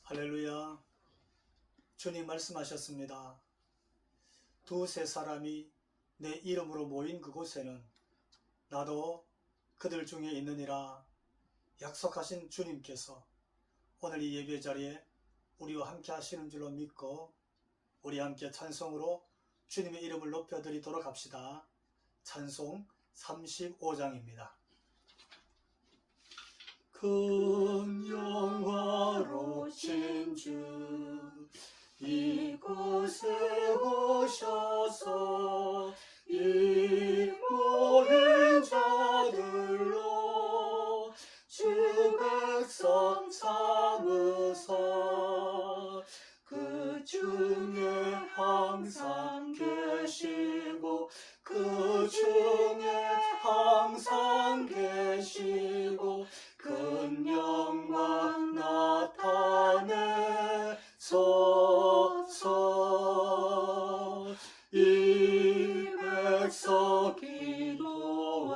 할렐루야. 주님 말씀하셨습니다. 두세 사람이 내 이름으로 모인 그곳에는 나도 그들 중에 있느니라 약속하신 주님께서 오늘 이 예배 자리에 우리와 함께 하시는 줄로 믿고 우리 함께 찬송으로 주님의 이름을 높여드리도록 합시다. 찬송 35장입니다. 큰 영화로우신 주 이곳에 오셔서 이 모인 자들로 주 백성 삼으사 그 중에 항상 계시고 그 중에 항상 계시고 큰 영광 나타내소서. 이 백성 기도와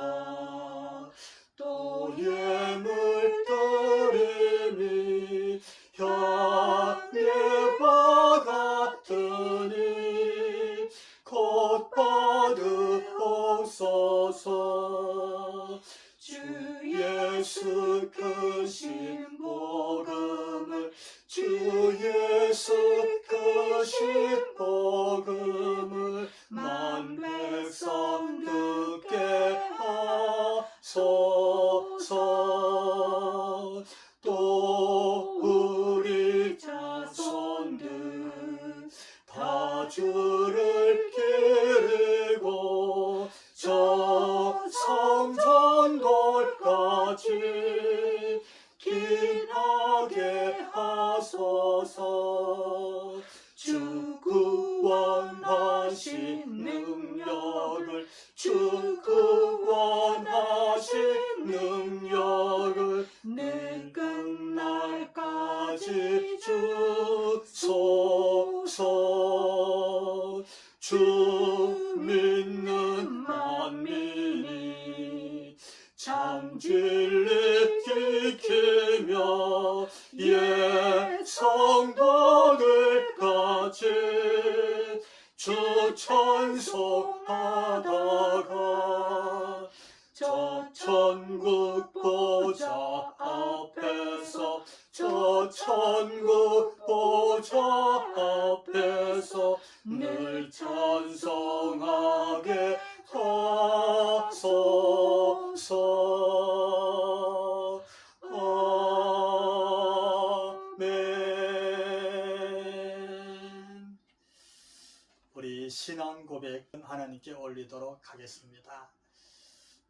또 예물 드림이 현예와 같으니 곧 받으옵소서. 주 예수 크신 복음을 주 예수 크신 복음을 만 백성 듣게 하소서. 또 우리 자손들 다 주를 기리고 저 성전돌까지 기나게 하소서. 주 구원하신 능력을 주 구원하신 능력을 내 끝날까지 주소서. 주 믿는 만민이 참 진리 지키며 옛 성도들 같이 주 찬송하다가 저 천국 보좌 앞에서 저 천국 보좌 앞에서 늘 찬송하게 하소서. 아멘. 우리 신앙 고백은 하나님께 올리도록 하겠습니다.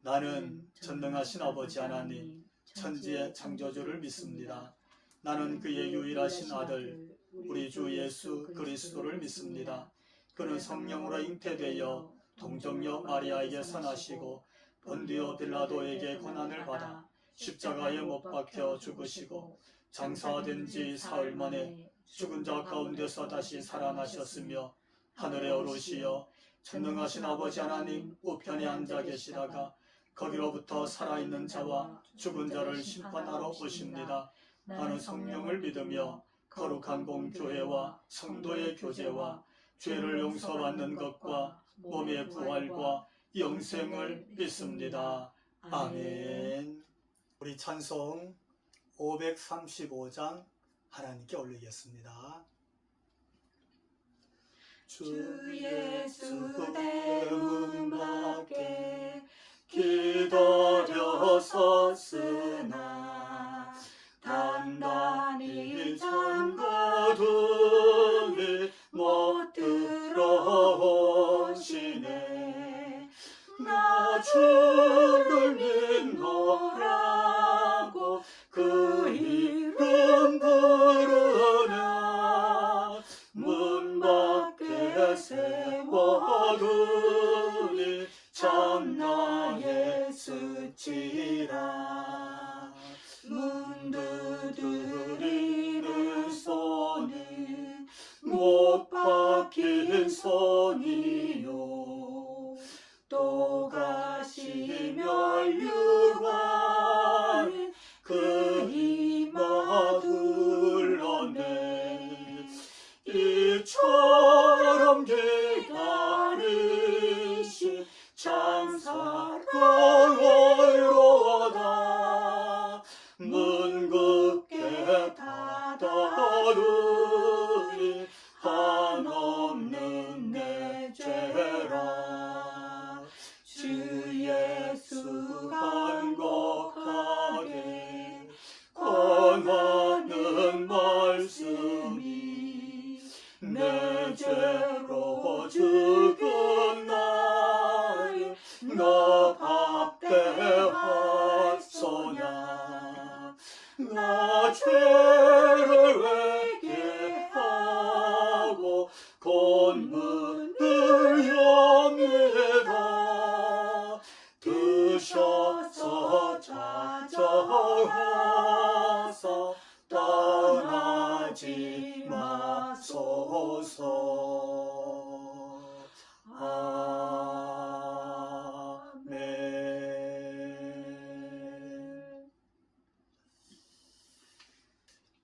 나는 전능하신 아버지 하나님 천지의 창조주를 믿습니다. 나는 그의 유일하신 아들 우리 주 예수 그리스도를 믿습니다. 그는 성령으로 잉태되어 동정녀 마리아에게 선하시고 본디오 빌라도에게 고난을 받아 십자가에 못 박혀 죽으시고 장사된 지 사흘 만에 죽은 자 가운데서 다시 살아나셨으며 하늘에 오르시어 전능하신 아버지 하나님 우편에 앉아 계시다가 거기로부터 살아있는 자와 죽은 자를 심판하러 오십니다. 나는 성령을 믿으며 거룩한 공교회와 성도의 교제와 죄를 용서받는 것과 몸의 부활과 영생을 믿습니다. 아멘. 우리 찬송 535장 하나님께 올리겠습니다. 주 예수 대문 밖에 기다려 섰으나 단단히 잠가두니 못 들어오시네. 나 주를 믿노라고 그 이름 부르냐 문 밖에 세워두니 참나 예수치라. 문 두드리는 손은 못 박힌 손이요 또 가시며 유한 그 이마 둘러내 다다르니 한없는 내 죄라. 주 예수 간곡하게 권하는 말씀이 내 죄로 죽은 나를 너 박대하소냐. 나 죄를 회개하고 본문을 엽니다. 드셔서 찾아가사 떠나지 마소서. 아멘.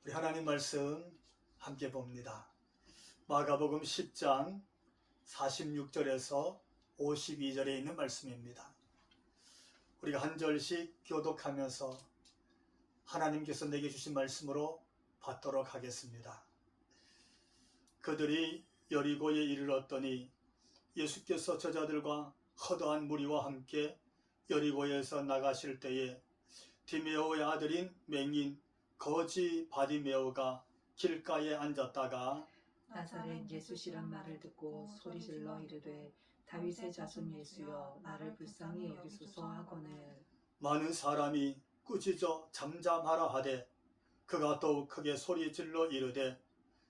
우리 하나님 말씀 함께 봅니다. 마가복음 10장 46절에서 52절에 있는 말씀입니다. 우리가 한 절씩 교독하면서 하나님께서 내게 주신 말씀으로 받도록 하겠습니다. 그들이 여리고에 이르렀더니 예수께서 저자들과 허다한 무리와 함께 여리고에서 나가실 때에 디메오의 아들인 맹인 거지 바디메오가 길가에 앉았다가 나사렛 예수시란 말을 듣고 소리질러 이르되 다윗의 자손 예수여 나를 불쌍히 여기소서 하거늘 많은 사람이 꾸짖어 잠잠하라 하되 그가 더욱 크게 소리질러 이르되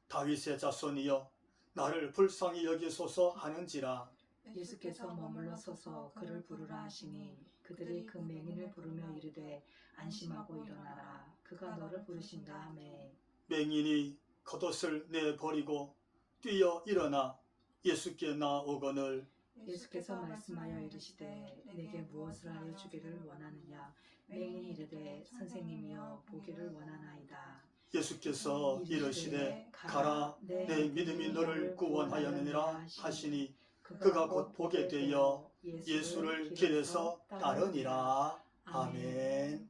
다윗의 자손이여 나를 불쌍히 여기소서 하는지라. 예수께서 머물러 서서 그를 부르라 하시니 그들이 그 맹인을 부르며 이르되 안심하고 일어나라 그가 너를 부르신다 하매 맹인이 겉옷을 내버리고 뛰어 일어나 예수께 나오거늘 예수께서 말씀하여 이르시되 내게 무엇을 하여 주기를 원하느냐. 맹인이 이르되 선생님이여 보기를 원하나이다. 예수께서 이르시되 가라 내 믿음이 너를 구원하였느니라 하시니 그가 곧 보게 되어 예수를 길에서 따르니라. 아멘.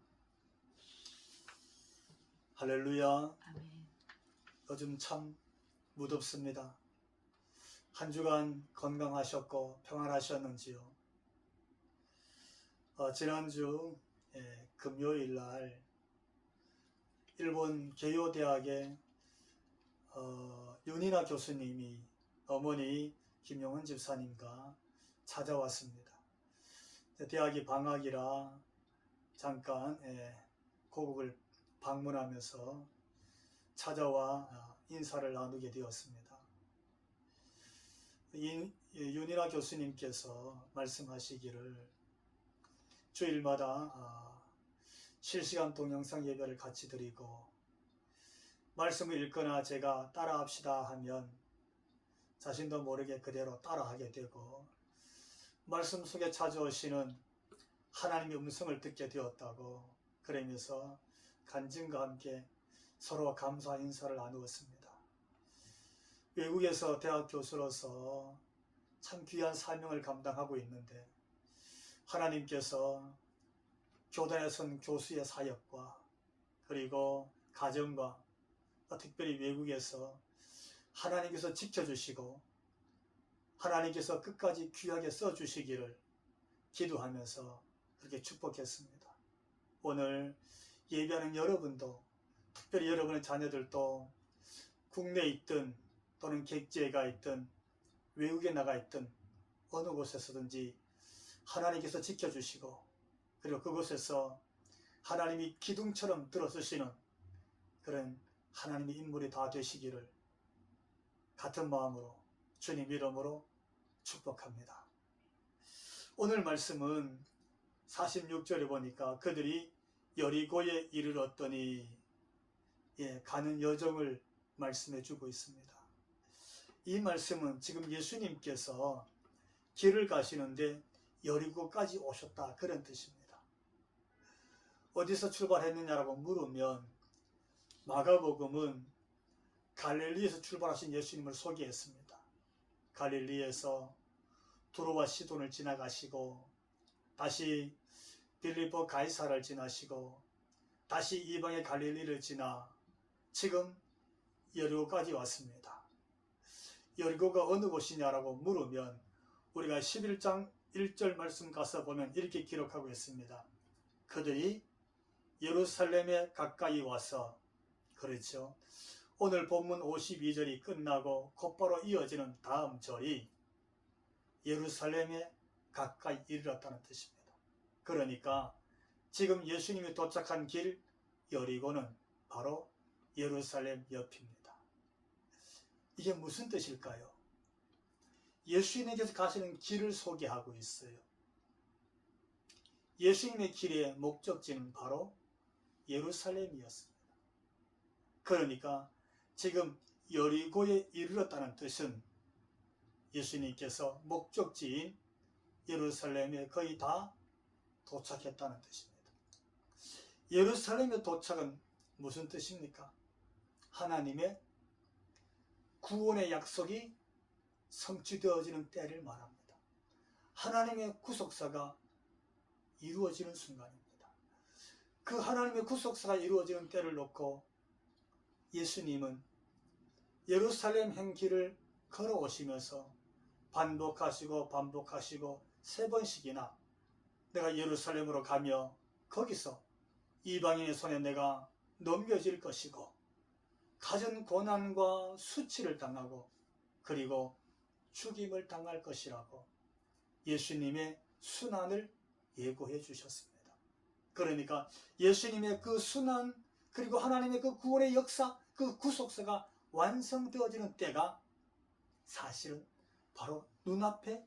할렐루야. 아멘. 요즘 참 무덥습니다. 한 주간 건강하셨고 평안하셨는지요? 지난주 금요일 날 일본 개요대학의 윤이나 교수님이 어머니 김용은 집사님과 찾아왔습니다. 대학이 방학이라 잠깐 고국을 방문하면서 찾아와 인사를 나누게 되었습니다. 윤이나 교수님께서 말씀하시기를 주일마다 실시간 동영상 예배를 같이 드리고 말씀을 읽거나 제가 따라합시다 하면 자신도 모르게 그대로 따라하게 되고 말씀 속에 찾아오시는 하나님의 음성을 듣게 되었다고 그러면서 간증과 함께 서로 감사 인사를 나누었습니다. 외국에서 대학 교수로서 참 귀한 사명을 감당하고 있는데 하나님께서 교단에 선 교수의 사역과 그리고 가정과 특별히 외국에서 하나님께서 지켜주시고 하나님께서 끝까지 귀하게 써주시기를 기도하면서 그렇게 축복했습니다. 오늘 예배하는 여러분도 특별히 여러분의 자녀들도 국내에 있든 또는 객지에가 있든 외국에 나가 있든 어느 곳에서든지 하나님께서 지켜주시고 그리고 그곳에서 하나님이 기둥처럼 들어서시는 그런 하나님의 인물이 다 되시기를 같은 마음으로 주님 이름으로 축복합니다. 오늘 말씀은 46절에 보니까 그들이 여리고에 이르렀더니 가는 여정을 말씀해 주고 있습니다. 이 말씀은 지금 예수님께서 길을 가시는데 여리고까지 오셨다 그런 뜻입니다. 어디서 출발했느냐라고 물으면 마가복음은 갈릴리에서 출발하신 예수님을 소개했습니다. 갈릴리에서 두로와 시돈을 지나가시고 다시 빌립보 가이사를 지나시고 다시 이방의 갈릴리를 지나 지금 여리고까지 왔습니다. 여리고가 어느 곳이냐라고 물으면 우리가 11장 1절 말씀 가서 보면 이렇게 기록하고 있습니다. 그들이 예루살렘에 가까이 와서, 그렇죠, 오늘 본문 52절이 끝나고 곧바로 이어지는 다음 절이 예루살렘에 가까이 이르렀다는 뜻입니다. 그러니까 지금 예수님이 도착한 길 여리고는 바로 예루살렘 옆입니다. 이게 무슨 뜻일까요? 예수님께서 가시는 길을 소개하고 있어요. 예수님의 길의 목적지는 바로 예루살렘이었습니다. 그러니까 지금 여리고에 이르렀다는 뜻은 예수님께서 목적지인 예루살렘에 거의 다 도착했다는 뜻입니다. 예루살렘의 도착은 무슨 뜻입니까? 하나님의 구원의 약속이 성취되어지는 때를 말합니다. 하나님의 구속사가 이루어지는 순간입니다. 그 하나님의 구속사가 이루어지는 때를 놓고 예수님은 예루살렘 행길을 걸어오시면서 반복하시고 3번씩이나 내가 예루살렘으로 가며 거기서 이방인의 손에 내가 넘겨질 것이고 갖은 고난과 수치를 당하고 그리고 죽임을 당할 것이라고 예수님의 순환을 예고해 주셨습니다. 그러니까 예수님의 그 순환 그리고 하나님의 그 구원의 역사, 그 구속사가 완성되어지는 때가 사실은 바로 눈앞에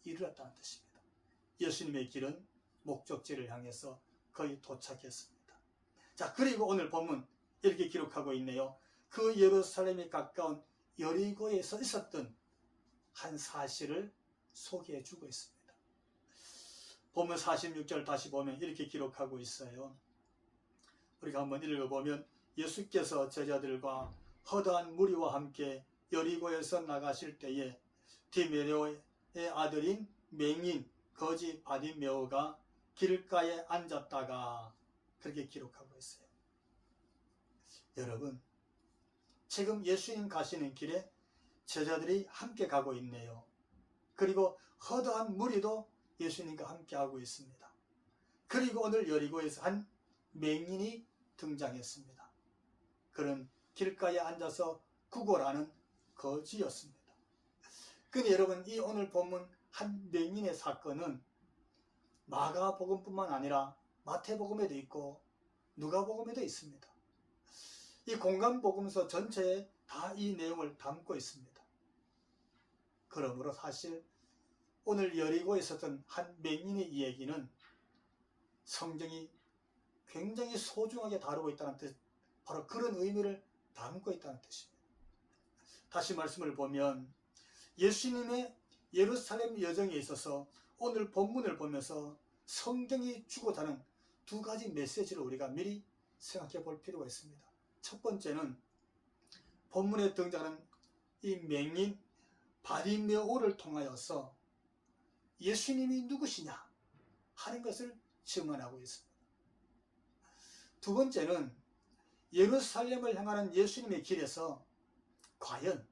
이르렀다는 뜻입니다. 예수님의 길은 목적지를 향해서 거의 도착했습니다. 자, 그리고 오늘 본문 이렇게 기록하고 있네요. 그 예루살렘에 가까운 여리고에서 있었던 한 사실을 소개해 주고 있습니다. 본문 46절 다시 보면 이렇게 기록하고 있어요. 우리가 한번 읽어보면 예수께서 제자들과 허다한 무리와 함께 여리고에서 나가실 때에 디메레오의 아들인 맹인 거지 바디메오가 길가에 앉았다가 그렇게 기록하고 있어요. 여러분, 지금 예수님 가시는 길에 제자들이 함께 가고 있네요. 그리고 허다한 무리도 예수님과 함께 하고 있습니다. 그리고 오늘 여리고에서 한 맹인이 등장했습니다. 그는 길가에 앉아서 구걸하는 거지였습니다. 근데 여러분, 이 오늘 본문 한 맹인의 사건은 마가복음뿐만 아니라 마태복음에도 있고 누가복음에도 있습니다. 이 공간복음서 전체에 다 이 내용을 담고 있습니다. 그러므로 사실 오늘 여리고에 있었던 한 맹인의 이야기는 성경이 굉장히 소중하게 다루고 있다는 뜻, 바로 그런 의미를 담고 있다는 뜻입니다. 다시 말씀을 보면 예수님의 예루살렘 여정에 있어서 오늘 본문을 보면서 성경이 주고자는 두 가지 메시지를 우리가 미리 생각해 볼 필요가 있습니다. 첫 번째는 본문에 등장하는 이 맹인 바디메오를 통하여서 예수님이 누구시냐 하는 것을 증언하고 있습니다. 두 번째는 예루살렘을 향하는 예수님의 길에서 과연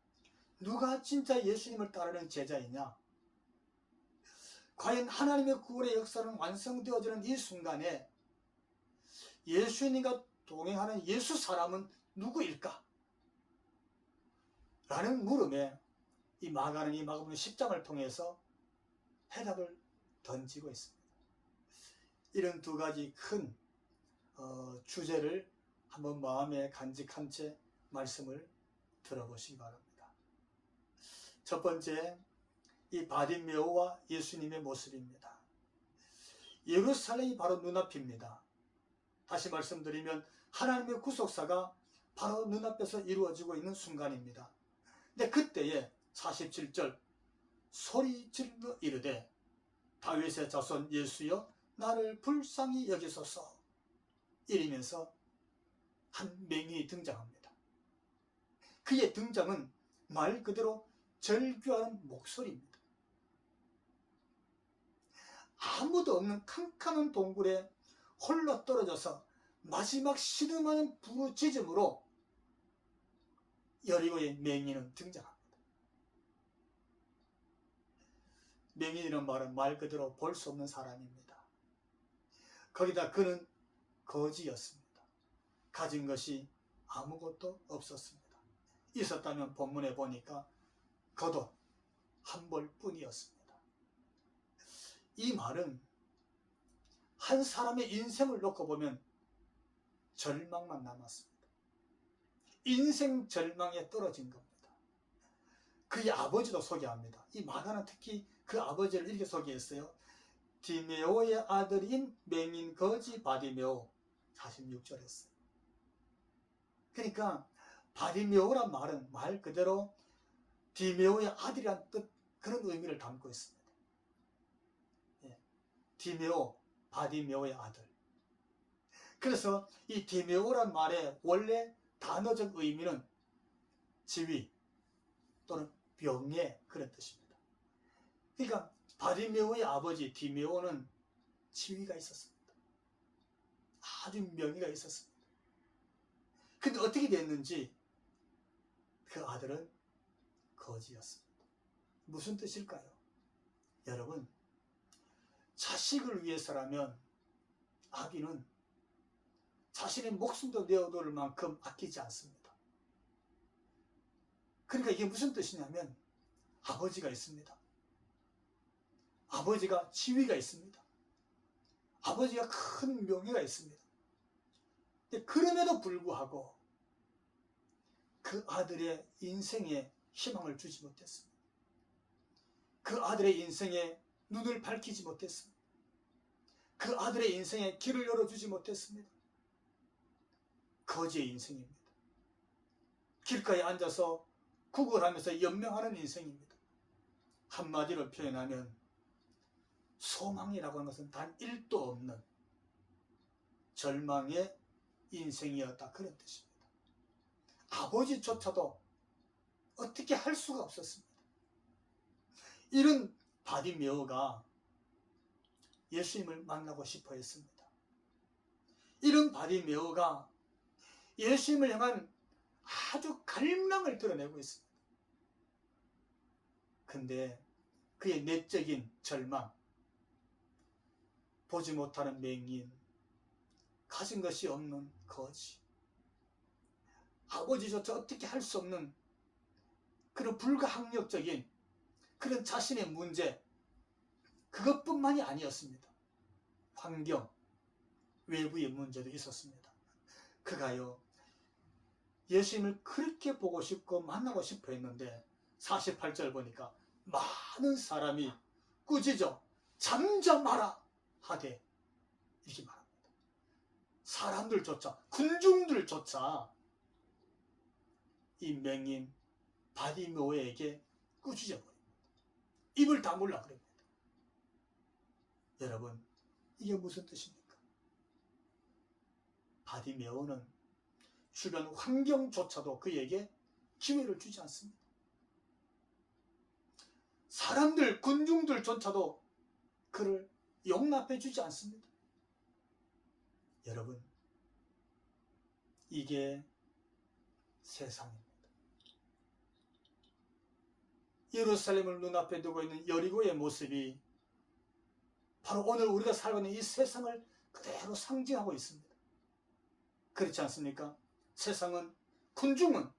누가 진짜 예수님을 따르는 제자이냐, 과연 하나님의 구원의 역사는 완성되어지는 이 순간에 예수님과 동행하는 예수 사람은 누구일까? 라는 물음에 이 마가는 이 마가복음 10장을 통해서 해답을 던지고 있습니다. 이런 두 가지 큰 주제를 한번 마음에 간직한 채 말씀을 들어보시기 바랍니다. 첫 번째, 이 바디메오와 예수님의 모습입니다. 예루살렘이 바로 눈앞입니다. 다시 말씀드리면 하나님의 구속사가 바로 눈앞에서 이루어지고 있는 순간입니다. 근데 그때에 47절 소리 질러 이르되 다윗의 자손 예수여 나를 불쌍히 여기소서 이러면서 한 맹인이 등장합니다. 그의 등장은 말 그대로 절규하는 목소리입니다. 아무도 없는 캄캄한 동굴에 홀로 떨어져서 마지막 신음하는 부르짖음으로 여리고의 맹인은 등장합니다. 맹인이라는 말은 말 그대로 볼 수 없는 사람입니다. 거기다 그는 거지였습니다. 가진 것이 아무것도 없었습니다. 있었다면 본문에 보니까 겉옷 한 벌 뿐이었습니다. 이 말은 한 사람의 인생을 놓고 보면 절망만 남았습니다. 인생 절망에 떨어진 겁니다. 그의 아버지도 소개합니다. 이 마가는 특히 그 아버지를 이렇게 소개했어요. 디메오의 아들인 맹인 거지 바디메오. 46절에 했어요. 그러니까 바디메오란 말은 말 그대로 디메오의 아들이란 뜻, 그런 의미를 담고 있습니다. 예. 디메오, 바디메오의 아들. 그래서 이 디메오란 말의 원래 단어적 의미는 지위 또는 병의 그런 뜻입니다. 그러니까 바디메오의 아버지 디메오는 지위가 있었습니다. 아주 명예가 있었습니다. 근데 어떻게 됐는지 그 아들은 거지였습니다. 무슨 뜻일까요? 여러분, 자식을 위해서라면 아비는 자신의 목숨도 내어놓을 만큼 아끼지 않습니다. 그러니까 이게 무슨 뜻이냐면 아버지가 있습니다. 아버지가 지위가 있습니다. 아버지가 큰 명예가 있습니다. 근데 그럼에도 불구하고 그 아들의 인생에 희망을 주지 못했습니다. 그 아들의 인생에 눈을 밝히지 못했습니다. 그 아들의 인생에 길을 열어주지 못했습니다. 거지의 인생입니다. 길가에 앉아서 구걸하면서 연명하는 인생입니다. 한마디로 표현하면 소망이라고 하는 것은 단 1도 없는 절망의 인생이었다, 그런 뜻입니다. 아버지조차도 어떻게 할 수가 없었습니다. 이런 바디메오가 예수님을 만나고 싶어 했습니다. 이런 바디메오가 예수님을 향한 아주 갈망을 드러내고 있습니다. 근데 그의 내적인 절망, 보지 못하는 맹인, 가진 것이 없는 거지, 아버지조차 어떻게 할 수 없는 그런 불가항력적인 그런 자신의 문제, 그것뿐만이 아니었습니다. 환경, 외부의 문제도 있었습니다. 그가요, 예수님을 그렇게 보고 싶고 만나고 싶어 했는데 48절 보니까 많은 사람이 꾸짖어 잠잠하라 하되, 이렇게 말합니다. 사람들조차, 군중들조차 이 맹인 바디메오에게 꾸짖어 버립니다. 입을 다물라 그럽니다. 여러분, 이게 무슨 뜻입니까? 바디메오는 주변 환경조차도 그에게 기회를 주지 않습니다. 사람들, 군중들조차도 그를 용납해 주지 않습니다. 여러분, 이게 세상입니다. 예루살렘을 눈앞에 두고 있는 여리고의 모습이 바로 오늘 우리가 살고 있는 이 세상을 그대로 상징하고 있습니다. 그렇지 않습니까? 세상은, 군중은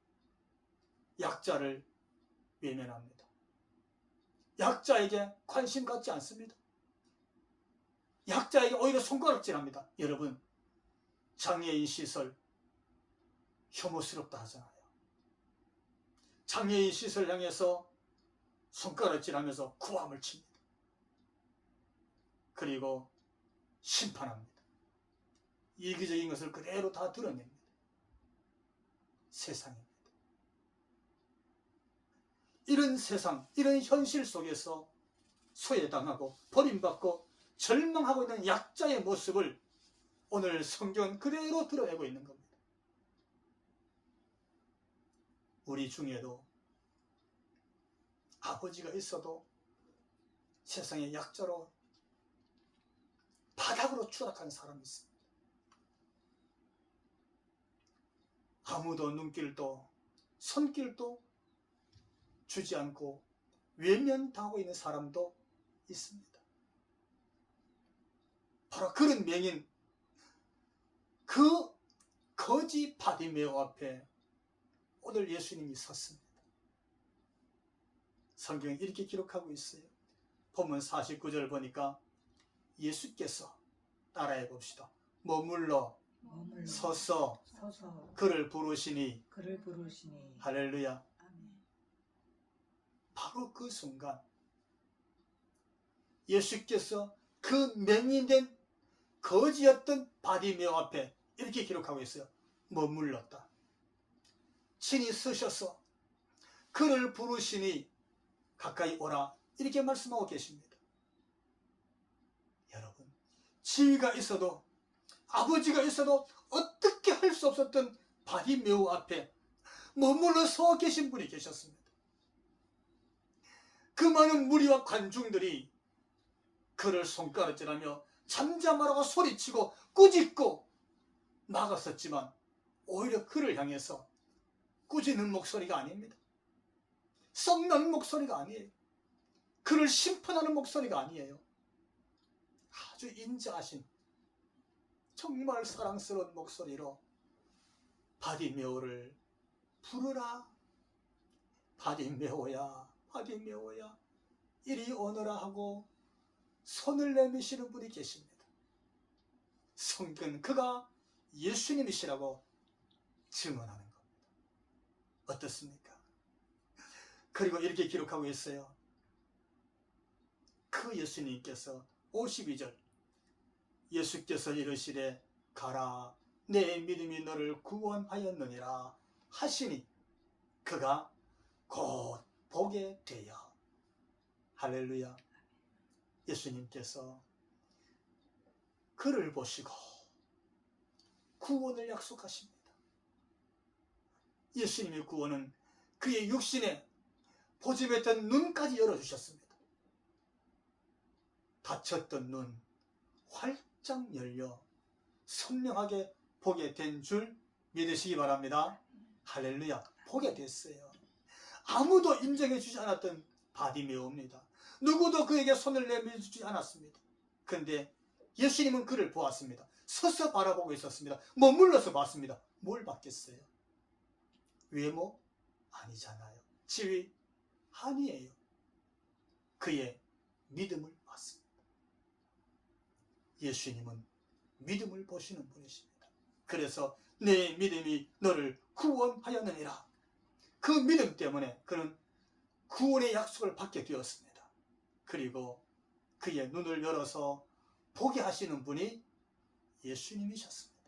약자를 외면합니다. 약자에게 관심 갖지 않습니다. 약자에게 오히려 손가락질합니다. 여러분, 장애인 시설 혐오스럽다 하잖아요. 장애인 시설 향해서 손가락질하면서 구함을 칩니다. 그리고 심판합니다. 이기적인 것을 그대로 다 드러냅니다. 세상입니다. 이런 세상, 이런 현실 속에서 소외당하고 버림받고 절망하고 있는 약자의 모습을 오늘 성경은 그대로 드러내고 있는 겁니다. 우리 중에도 아버지가 있어도 세상의 약자로 바닥으로 추락한 사람이 있습니다. 아무도 눈길도 손길도 주지 않고 외면당하고 있는 사람도 있습니다. 바로 그런 맹인, 그 거지 바디메오 앞에 오늘 예수님이 섰습니다. 성경에 이렇게 기록하고 있어요. 본문 49절 보니까 예수께서 따라해 봅시다. 머물러 서서 그를 부르시니 할렐루야. 아멘. 바로 그 순간 예수께서 그 맹인된 거지였던 바디메오 앞에 이렇게 기록하고 있어요. 머물렀다. 친히 서셔서 그를 부르시니 가까이 오라, 이렇게 말씀하고 계십니다. 여러분, 지위가 있어도 아버지가 있어도 어떻게 할 수 없었던 바디메오 앞에 머물러 서 계신 분이 계셨습니다. 그 많은 무리와 관중들이 그를 손가락질하며 잠잠하라고 소리치고 꾸짖고 막았었지만 오히려 그를 향해서 꾸짖는 목소리가 아닙니다. 썩는 목소리가 아니에요. 그를 심판하는 목소리가 아니에요. 아주 인자하신 정말 사랑스러운 목소리로 바디메오를 부르라. 바디메오야, 바디메오야, 이리 오너라 하고 손을 내미시는 분이 계십니다. 성경, 그가 예수님이시라고 증언하는 겁니다. 어떻습니까? 그리고 이렇게 기록하고 있어요. 그 예수님께서 52절, 예수께서 이르시되 가라, 내 믿음이 너를 구원하였느니라 하시니 그가 곧 보게 되어. 할렐루야. 예수님께서 그를 보시고 구원을 약속하십니다. 예수님의 구원은 그의 육신에 보짐했던 눈까지 열어주셨습니다. 닫혔던 눈 활짝 열려 선명하게 보게 된 줄 믿으시기 바랍니다. 할렐루야. 보게 됐어요. 아무도 인정해 주지 않았던 바디메오입니다. 누구도 그에게 손을 내밀지 않았습니다. 그런데 예수님은 그를 보았습니다. 서서 바라보고 있었습니다. 머물러서 봤습니다. 뭘 봤겠어요? 외모? 아니잖아요. 지위? 아니에요. 그의 믿음을 봤습니다. 예수님은 믿음을 보시는 분이십니다. 그래서 내 믿음이 너를 구원하였느니라. 그 믿음 때문에 그는 구원의 약속을 받게 되었습니다. 그리고 그의 눈을 열어서 보게 하시는 분이 예수님이셨습니다.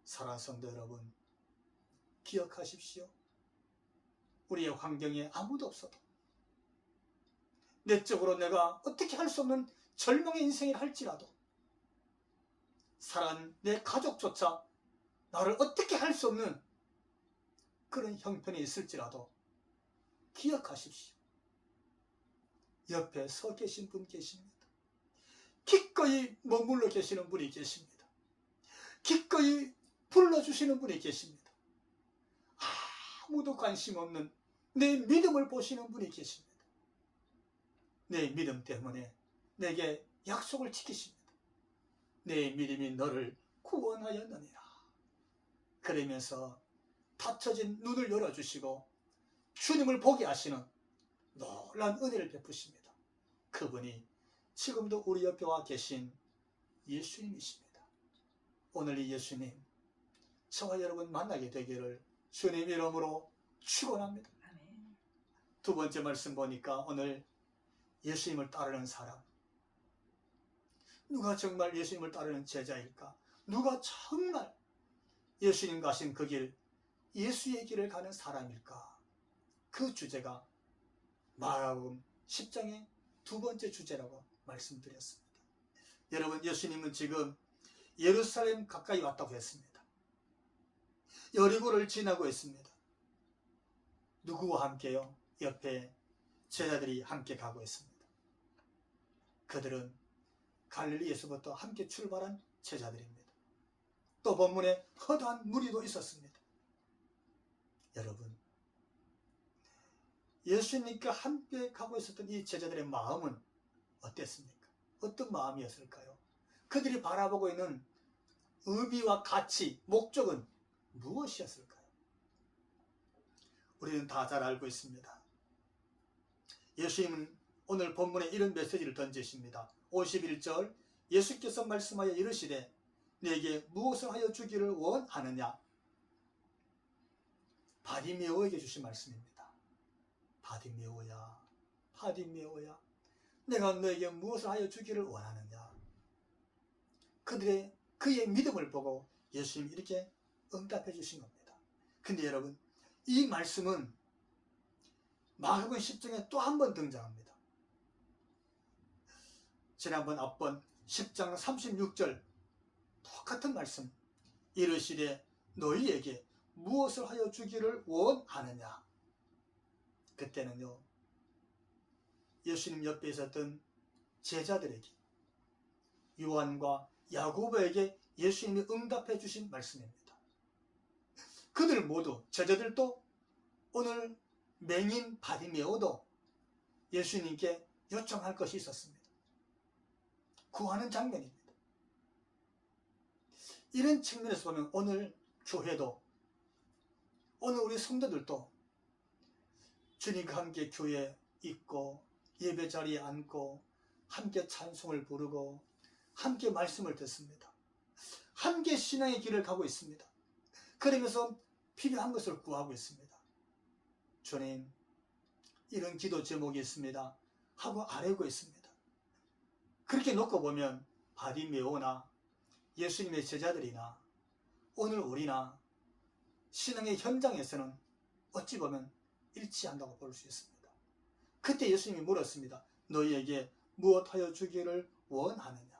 사랑하는 성도 여러분, 기억하십시오. 우리의 환경에 아무도 없어도, 내적으로 내가 어떻게 할 수 없는 절망의 인생이라 할지라도, 사랑하는 내 가족조차 나를 어떻게 할 수 없는 그런 형편이 있을지라도 기억하십시오. 옆에 서 계신 분 계십니다. 기꺼이 머물러 계시는 분이 계십니다. 기꺼이 불러주시는 분이 계십니다. 아무도 관심 없는 내 믿음을 보시는 분이 계십니다. 내 믿음 때문에 내게 약속을 지키십니다. 내 믿음이 너를 구원하였느니라. 그러면서 닫혀진 눈을 열어주시고 주님을 보게 하시는 놀라운 은혜를 베푸십니다. 그분이 지금도 우리 옆에 와 계신 예수님이십니다. 오늘 이 예수님, 저와 여러분 만나게 되기를 주님 이름으로 축원합니다. 두 번째 말씀 보니까 오늘 예수님을 따르는 사람, 누가 정말 예수님을 따르는 제자일까? 누가 정말 예수님 가신 그 길, 예수의 길을 가는 사람일까? 그 주제가 마가복음 10장의 두 번째 주제라고 말씀드렸습니다. 여러분, 예수님은 지금 예루살렘 가까이 왔다고 했습니다. 여리고를 지나고 있습니다. 누구와 함께요? 옆에 제자들이 함께 가고 있습니다. 그들은 갈릴리에서부터 함께 출발한 제자들입니다. 또 본문에 허다한 무리도 있었습니다. 여러분, 예수님과 함께 가고 있었던 이 제자들의 마음은 어땠습니까? 어떤 마음이었을까요? 그들이 바라보고 있는 의미와 가치, 목적은 무엇이었을까요? 우리는 다 잘 알고 있습니다. 예수님은 오늘 본문에 이런 메시지를 던지십니다. 51절, 예수께서 말씀하여 이르시되 내게 무엇을 하여 주기를 원하느냐? 바디메오에게 주신 말씀입니다. 바디메오야, 바디메오야, 내가 너에게 무엇을 하여 주기를 원하느냐? 그의 믿음을 보고 예수님이 이렇게 응답해 주신 겁니다. 근데 여러분, 이 말씀은 마가복음 10장에 또 한 번 등장합니다. 지난번 앞번 10장 36절 똑같은 말씀, 이르시되 너희에게 무엇을 하여 주기를 원하느냐? 그때는요, 예수님 옆에 있었던 제자들에게, 요한과 야고보에게 예수님이 응답해 주신 말씀입니다. 그들 모두, 제자들도 오늘 맹인 바디메오도 예수님께 요청할 것이 있었습니다. 구하는 장면입니다. 이런 측면에서 보면 오늘 교회도, 오늘 우리 성도들도 주님과 함께 교회에 있고 예배 자리에 앉고 함께 찬송을 부르고 함께 말씀을 듣습니다. 함께 신앙의 길을 가고 있습니다. 그러면서 필요한 것을 구하고 있습니다. 주님, 이런 기도 제목이 있습니다 하고 아뢰고 있습니다. 그렇게 놓고 보면 바디메오나 예수님의 제자들이나 오늘 우리나 신앙의 현장에서는 어찌 보면 일치한다고 볼 수 있습니다. 그때 예수님이 물었습니다. 너희에게 무엇하여 주기를 원하느냐?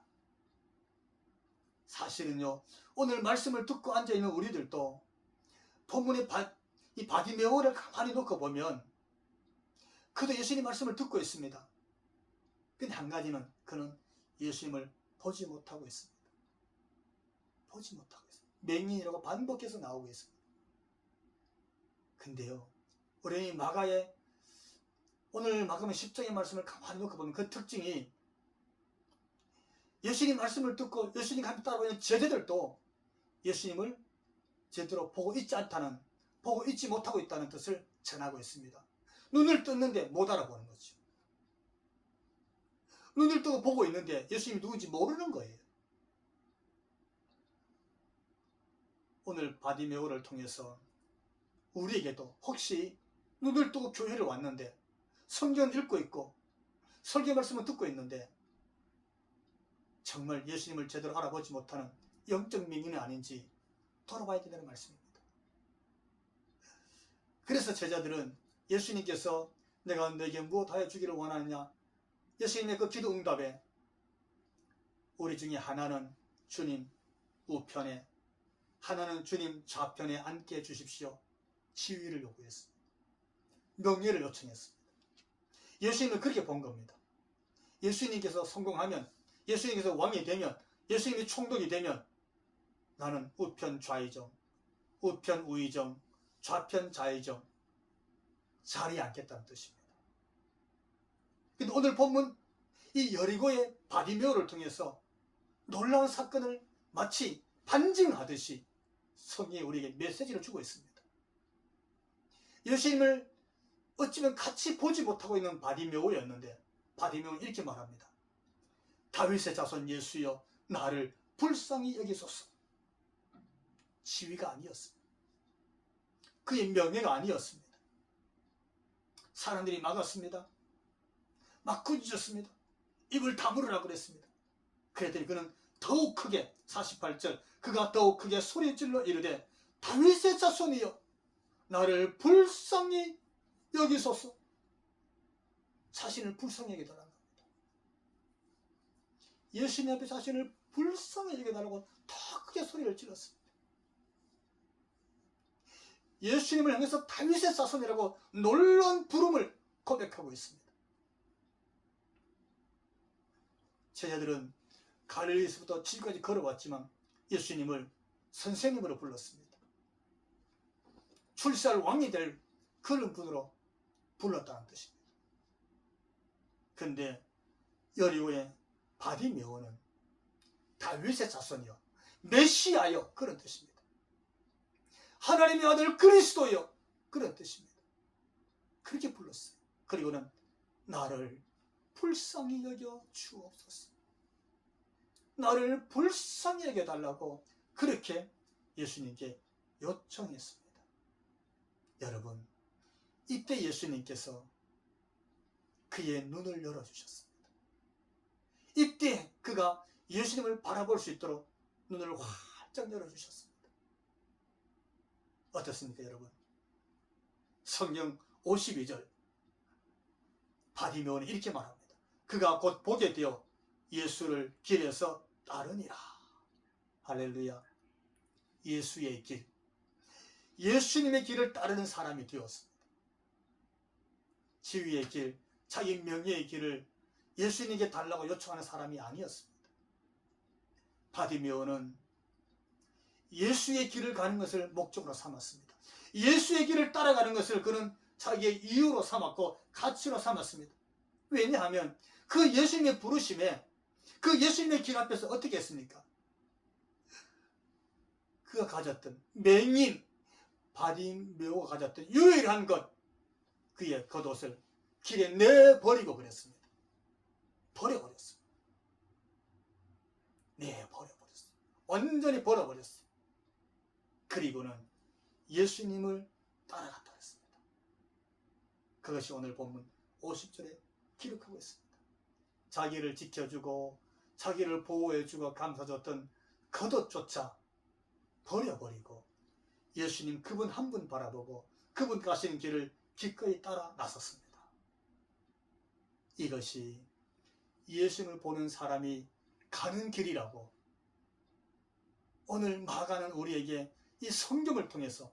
사실은요, 오늘 말씀을 듣고 앉아있는 우리들도 본문의 이 바디메오를 가만히 놓고 보면 그도 예수님 말씀을 듣고 있습니다. 근데 한 가지는 그는 예수님을 보지 못하고 있습니다. 보지 못하고 있습니다. 맹인이라고 반복해서 나오고 있습니다. 근데요, 우리 마가의 오늘 마가복음 10장의 말씀을 가만히 놓고 보면 그 특징이 예수님 말씀을 듣고 예수님과 함께 따라오는 제자들도 예수님을 제대로 보고 있지 않다는, 보고 있지 못하고 있다는 뜻을 전하고 있습니다. 눈을 떴는데 못 알아보는 거죠. 눈을 뜨고 보고 있는데 예수님이 누군지 모르는 거예요. 오늘 바디메오를 통해서 우리에게도 혹시 눈을 뜨고 교회를 왔는데 성경을 읽고 있고 설교 말씀을 듣고 있는데 정말 예수님을 제대로 알아보지 못하는 영적 맹인이 아닌지 돌아봐야 된다는 말씀입니다. 그래서 제자들은 예수님께서 내가 너에게 무엇하여 주기를 원하느냐? 예수님의 그 기도 응답에 우리 중에 하나는 주님 우편에, 하나는 주님 좌편에 앉게 해주십시오. 지위를 요구했습니다. 명예를 요청했습니다. 예수님은 그렇게 본 겁니다. 예수님께서 성공하면, 예수님께서 왕이 되면, 예수님이 총독이 되면 나는 우편 좌의정, 우편 우의정, 좌편 좌의정 자리에 앉겠다는 뜻입니다. 근데 오늘 본문 이 여리고의 바디메오를 통해서 놀라운 사건을 마치 반증하듯이 성경이 우리에게 메시지를 주고 있습니다. 예수님을 어찌면 같이 보지 못하고 있는 바디메오였는데 바디메오는 이렇게 말합니다. 다윗의 자손 예수여 나를 불쌍히 여기소서. 지위가 아니었습니다. 그의 명예가 아니었습니다. 사람들이 막았습니다. 막 꾸짖었습니다. 입을 다물으라고 그랬습니다. 그랬더니 그는 더욱 크게 48절 그가 더욱 크게 소리질러 이르되 다윗의 자손이여 나를 불쌍히 여기소서. 자신을 불쌍히 여겨달라는 겁니다. 예수님 앞에 자신을 불쌍히 여겨달라고 더 크게 소리를 질렀습니다. 예수님을 향해서 다윗의 자손이라고 놀라운 부름을 고백하고 있습니다. 제자들은 갈릴리에서부터 지금까지 걸어왔지만 예수님을 선생님으로 불렀습니다. 출세할 왕이 될 그런 분으로 불렀다는 뜻입니다. 근데 여리고의 바디메오는 다윗의 자손이요, 메시아요, 그런 뜻입니다. 하나님의 아들 그리스도요, 그런 뜻입니다. 그렇게 불렀어요. 그리고는 나를 불쌍히 여겨 주옵소서, 나를 불쌍히 여겨달라고 그렇게 예수님께 요청했습니다. 여러분, 이때 예수님께서 그의 눈을 열어주셨습니다. 이때 그가 예수님을 바라볼 수 있도록 눈을 활짝 열어주셨습니다. 어떻습니까, 여러분? 성경 52절 바디메오는 이렇게 말합니다. 그가 곧 보게 되어 예수를 길에서 따르니라. 할렐루야. 예수의 길, 예수님의 길을 따르는 사람이 되었습니다. 지위의 길, 자기 명예의 길을 예수님에게 달라고 요청하는 사람이 아니었습니다. 바디메오는 예수의 길을 가는 것을 목적으로 삼았습니다. 예수의 길을 따라가는 것을 그는 자기의 이유로 삼았고 가치로 삼았습니다. 왜냐하면 그 예수님의 부르심에, 그 예수님의 길 앞에서 어떻게 했습니까? 그가 가졌던 맹인 바디메오가 가졌던 유일한 것, 그의 겉옷을 길에 내버리고 그랬습니다. 버려버렸습니다. 내버려버렸습니다. 완전히 버려버렸어요. 그리고는 예수님을 따라갔다 했습니다. 그것이 오늘 본문 50절에 기록하고 있습니다. 자기를 지켜주고 자기를 보호해주고 감싸줬던 겉옷조차 버려버리고 예수님 그분 한 분 바라보고 그분 가시는 길을 기꺼이 따라 나섰습니다. 이것이 예수님을 보는 사람이 가는 길이라고 오늘 나아가는 우리에게 이 성경을 통해서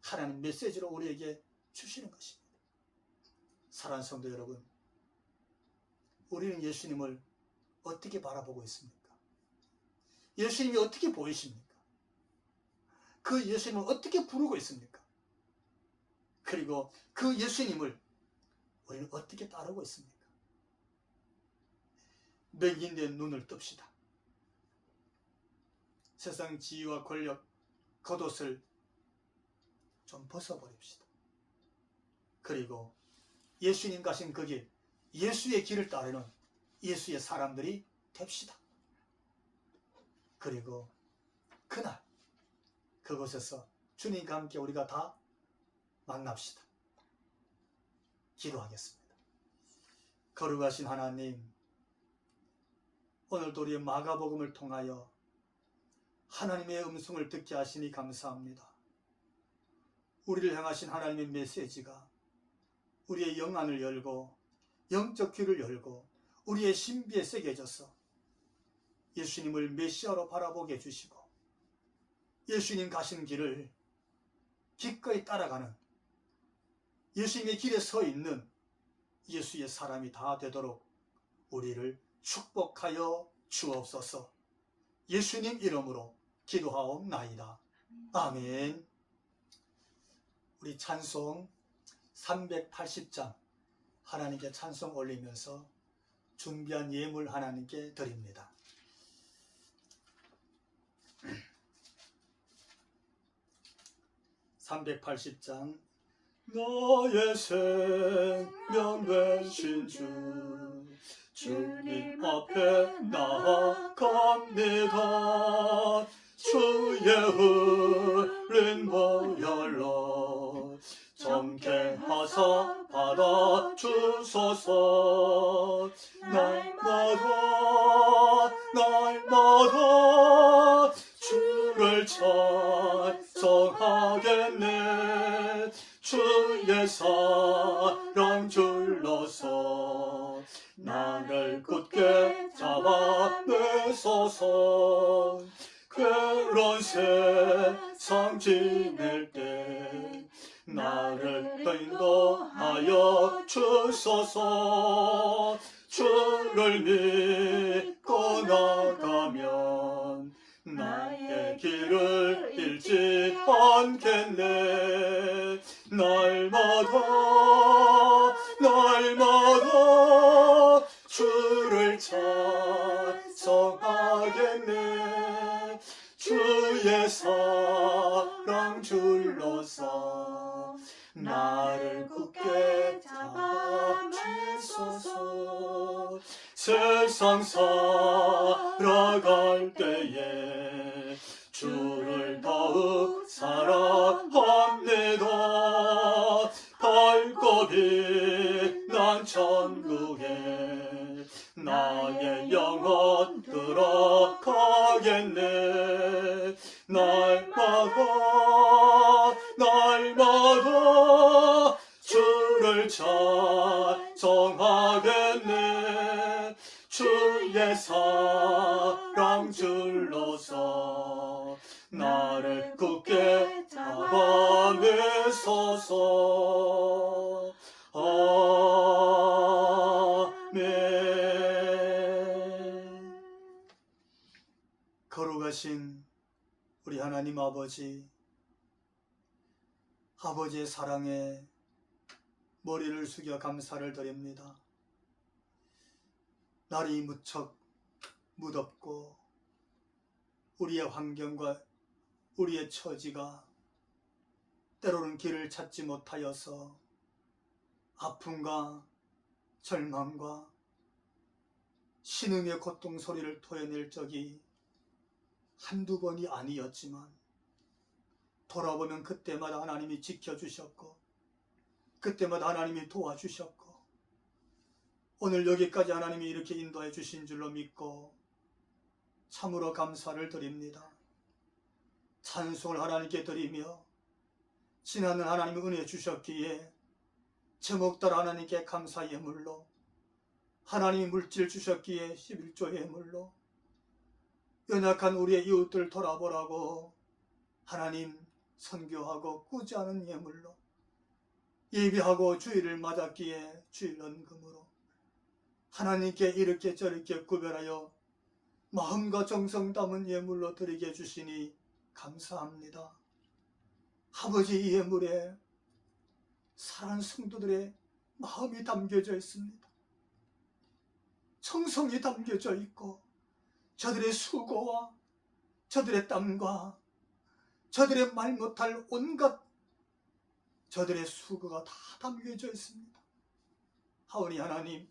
하나님 메시지로 우리에게 주시는 것입니다. 사랑하는 성도 여러분, 우리는 예수님을 어떻게 바라보고 있습니까? 예수님이 어떻게 보이십니까? 그 예수님을 어떻게 부르고 있습니까? 그리고 그 예수님을 우리는 어떻게 따르고 있습니까? 맹인된 눈을 뜹시다. 세상 지위와 권력, 겉옷을 좀 벗어버립시다. 그리고 예수님 가신 그 길, 예수의 길을 따르는 예수의 사람들이 됩시다. 그리고 그날 그곳에서 주님과 함께 우리가 다 만납시다. 기도하겠습니다. 거룩하신 하나님, 오늘도 우리의 마가복음을 통하여 하나님의 음성을 듣게 하시니 감사합니다. 우리를 향하신 하나님의 메시지가 우리의 영안을 열고 영적 귀를 열고 우리의 신비에 새겨져서 예수님을 메시아로 바라보게 해주시고 예수님 가신 길을 기꺼이 따라가는 예수님의 길에 서 있는 예수의 사람이 다 되도록 우리를 축복하여 주옵소서. 예수님 이름으로 기도하옵나이다. 아멘. 우리 찬송 380장 하나님께 찬송 올리면서 준비한 예물 하나님께 드립니다. (380장) 너의 생명 되신 주 주님 앞에 나아갑니다. 주의 흐린 보혈로 정케 하사 받아 주소서. 날마다 주를 찬송하겠네. 주의 사랑 줄러서 나를 굳게 잡아내소서. 그런 세상 지낼 때 나를 인도하여 주소서. 주를 믿고 나가면 나의 길을 잃지 않겠네. 날마다 주를 찬송하겠네. 주의 사랑 줄로서 나를 굳게 잡아주소서. 세상 살아갈 때에 주를 더욱 사랑합니다. 밝고 빛난 천국에 나의 영혼 들어가겠네. 날마다 주를 찬송하겠네. 주의 사랑 줄로서 나를 굳게 잡아내소서. 아멘. 거룩하신 우리 하나님 아버지, 아버지의 사랑에 머리를 숙여 감사를 드립니다. 날이 무척 무덥고 우리의 환경과 우리의 처지가 때로는 길을 찾지 못하여서 아픔과 절망과 신음의 고통 소리를 토해낼 적이 한두 번이 아니었지만 돌아보면 그때마다 하나님이 지켜주셨고 그때마다 하나님이 도와주셨고 오늘 여기까지 하나님이 이렇게 인도해 주신 줄로 믿고 참으로 감사를 드립니다. 찬송을 하나님께 드리며 지나는 하나님의 은혜 주셨기에 제목 따라 하나님께 감사 예물로, 하나님이 물질 주셨기에 11조 예물로, 연약한 우리의 이웃들 돌아보라고 하나님 선교하고 꾸지 않은 예물로, 예비하고 주일을 맞았기에 주일 헌금으로 하나님께 이렇게 저렇게 구별하여 마음과 정성 담은 예물로 드리게 해주시니 감사합니다. 아버지, 이 예물에 사랑하는 성도들의 마음이 담겨져 있습니다. 정성이 담겨져 있고 저들의 수고와 저들의 땀과 저들의 말 못할 온갖 저들의 수고가 다 담겨져 있습니다. 하오니 하나님,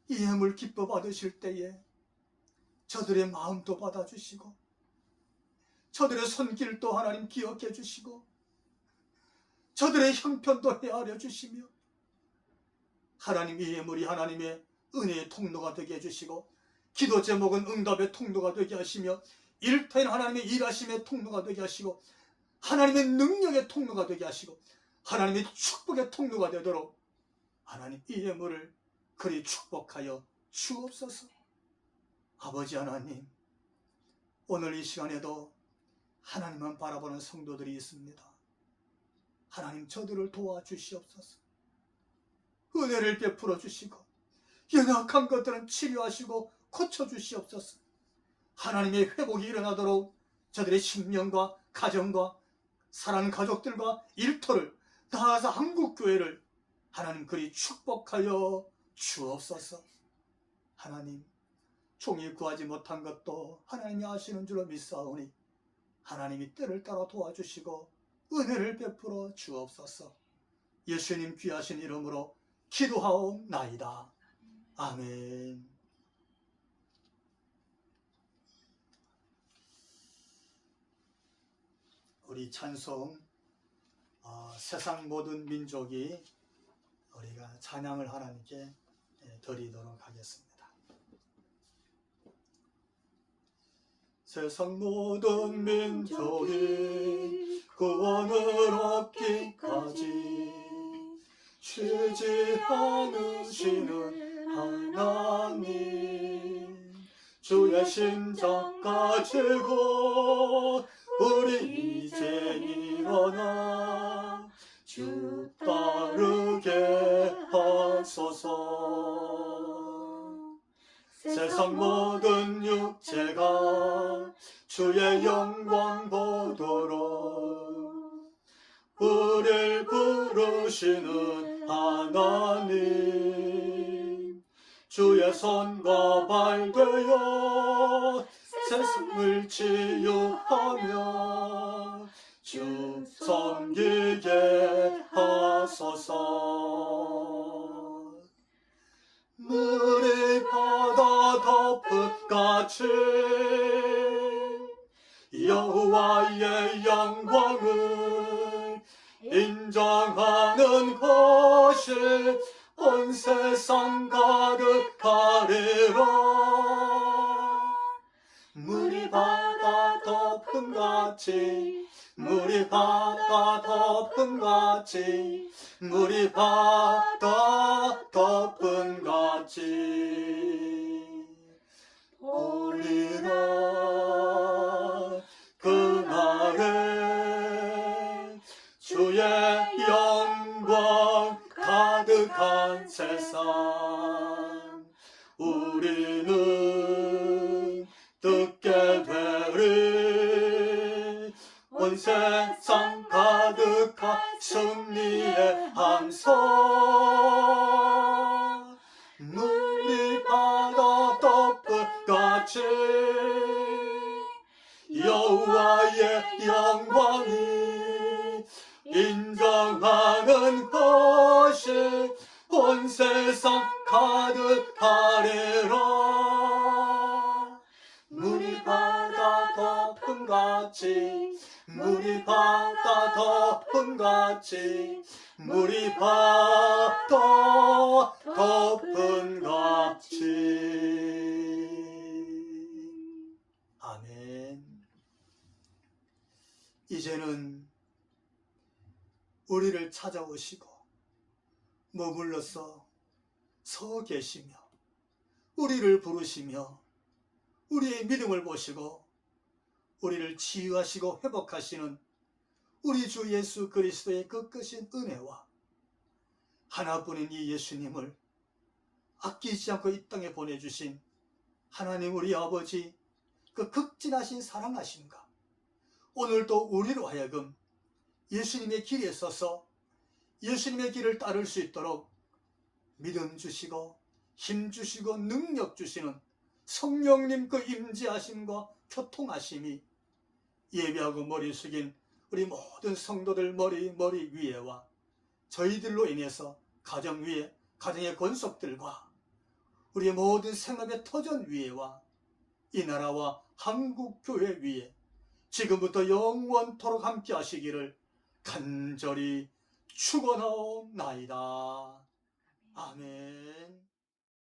이 예물 기뻐 받으실 때에 저들의 마음도 받아주시고 저들의 손길도 하나님 기억해 주시고 저들의 형편도 헤아려 주시며 하나님, 이 예물이 하나님의 은혜의 통로가 되게 해주시고 기도 제목은 응답의 통로가 되게 하시며 일터인 하나님의 일하심의 통로가 되게 하시고 하나님의 능력의 통로가 되게 하시고 하나님의 축복의 통로가 되도록 하나님, 이 예물을 그리 축복하여 주옵소서. 아버지 하나님, 오늘 이 시간에도 하나님만 바라보는 성도들이 있습니다. 하나님, 저들을 도와주시옵소서. 은혜를 베풀어 주시고 연약한 것들은 치료하시고 고쳐주시옵소서. 하나님의 회복이 일어나도록 저들의 심령과 가정과 사랑하는 가족들과 일터를, 나아가서 한국교회를 하나님 그리 축복하여 주옵소서. 하나님, 종이 구하지 못한 것도 하나님이 아시는 줄로 믿사오니 하나님이 때를 따라 도와주시고 은혜를 베풀어 주옵소서. 예수님 귀하신 이름으로 기도하옵나이다. 아멘. 우리 찬송 세상 모든 민족이 우리가 찬양을 하나님께 드리도록 하겠습니다. 세상 모든 민족이 구원을 얻기까지 쉬지 않으시는 하나님, 주의 심장 가지고 우리 이제 일어나 주 따르게 하소서. 세상 모든 육체가 주의 영광 보도록 우릴 부르시는 하나님, 주의 손과 발되어 세상을 치유하며 주 섬기게 하소서. 물이 바다 덮은 같이 여호와의 영광을 인정하는 것이 온 세상 가득하리라. 물이 바다 덮은 같이 물이 바다 덮은 같이 물이 바다 덮은 같이 오리라. 그날에 주의 영광 가득한 세상 우리는 듣게 되리. 온 세상 가득한 승리의 함성 물이 바다 덮은 같이 여호와의 영광이 인정하는 것이 온 세상 가득하리라. 물이 바다 덮은 같이 물이 바다 덮은 같이 물이 바다 덮은 같이. 아멘. 이제는 우리를 찾아오시고 머물러서 서 계시며 우리를 부르시며 우리의 믿음을 보시고 우리를 치유하시고 회복하시는 우리 주 예수 그리스도의 그 크신 은혜와 하나뿐인 이 예수님을 아끼지 않고 이 땅에 보내주신 하나님 우리 아버지 그 극진하신 사랑하심과 오늘도 우리로 하여금 예수님의 길에 서서 예수님의 길을 따를 수 있도록 믿음 주시고 힘 주시고 능력 주시는 성령님 그 임재하심과 교통하심이 예배하고 머리 숙인 우리 모든 성도들 머리 위에와 저희들로 인해서 가정 위에 가정의 권속들과 우리의 모든 생업의 터전 위에와 이 나라와 한국교회 위에 지금부터 영원토록 함께 하시기를 간절히 축원하옵나이다. 아멘.